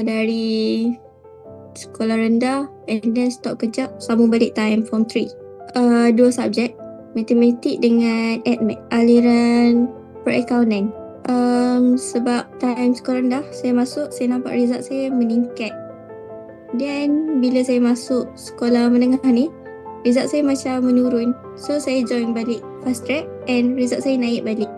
Dari sekolah rendah and then stop kejap, sambung balik time form 3. Dua subjek, matematik dengan admat, aliran perakaunan. Sebab time sekolah rendah saya masuk, saya nampak result saya meningkat. Dan bila saya masuk sekolah menengah ni, result saya macam menurun. So saya join balik fast track and result saya naik balik.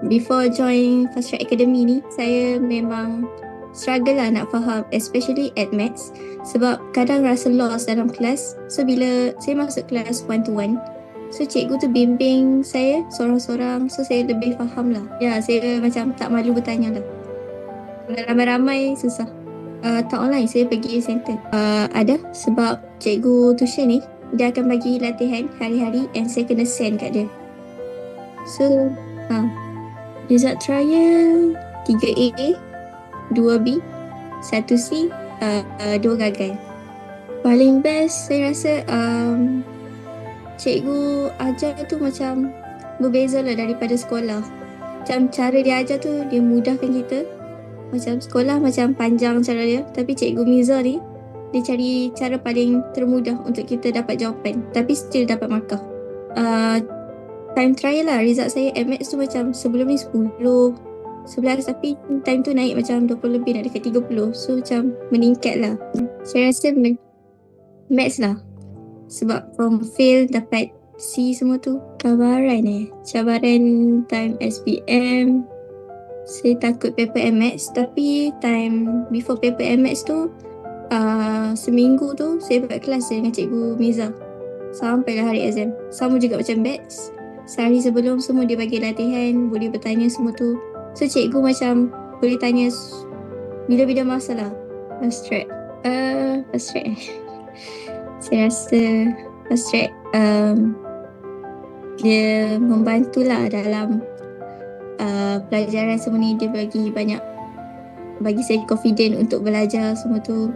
Before join fast track academy ni, saya memang struggle lah nak faham, especially at maths. Sebab kadang rasa lost dalam kelas. So bila saya masuk kelas 1-to-1, so cikgu tu bimbing saya seorang-seorang. So saya lebih faham lah. Ya, saya macam tak malu bertanya lah. Kalau ramai-ramai susah. Tak online, saya pergi center. Ada sebab cikgu tuition ni dia akan bagi latihan hari-hari and saya kena send kat dia. So result trial 3A, 2B, 1C, 2 gagal. Paling best saya rasa cikgu ajar tu macam berbeza lah daripada sekolah. Macam cara dia ajar tu dia mudahkan kita. Macam sekolah macam panjang cara dia, tapi cikgu Miza ni dia cari cara paling termudah untuk kita dapat jawapan tapi still dapat markah. Time trial lah, result saya maths tu macam sebelum ni 10, 11, tapi time tu naik macam 20 lebih, nak dekat 30. So macam meningkat lah. Saya rasa maths lah, sebab from fail dapat C semua tu. Cabaran time SPM, saya takut paper maths, tapi time before paper maths tu seminggu tu saya buat kelas dengan cikgu Miza sampailah hari exam. Sama juga macam batch, sehari sebelum semua dia bagi latihan, boleh bertanya semua tu. So cikgu macam boleh tanya bila-bila masalah. Fast track saya rasa fast track dia membantulah dalam pelajaran semua ni. Dia bagi saya confident untuk belajar semua tu.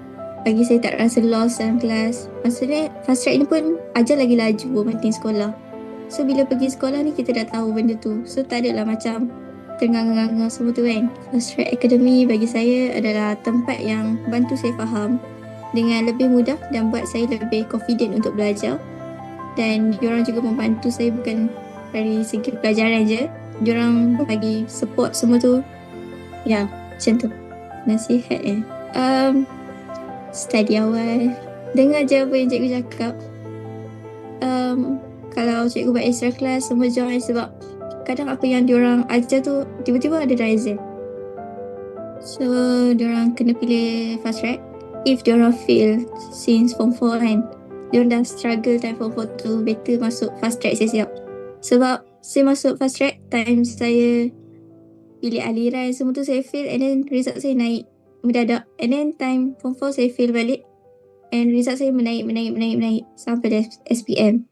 Bagi saya tak rasa lost dalam kelas. Maksudnya fast track ni pun ajar lagi laju berbanding sekolah. So bila pergi sekolah ni kita dah tahu benda tu. So tak adalah macam tengah-nganga semua tu kan. Fast track academy bagi saya adalah tempat yang bantu saya faham dengan lebih mudah dan buat saya lebih confident untuk belajar. Dan diorang juga membantu saya bukan dari segi pelajaran je. Diorang bagi support semua tu. Ya, macam tu. Nasihat study awal, dengar je apa yang cikgu cakap. Kalau cikgu buat extra class, semua join, sebab kadang apa yang diorang ajar tu tiba-tiba ada dalam exam. So diorang kena pilih fast track. If diorang fail since form 4 kan, diorang dah struggle time form 4 tu, better masuk fast track siap-siap. Sebab saya masuk fast track, time saya pilih aliran semua tu saya fail, and then result saya naik mendadak. And then time form 4 saya fail balik and result saya menaik sampai SPM.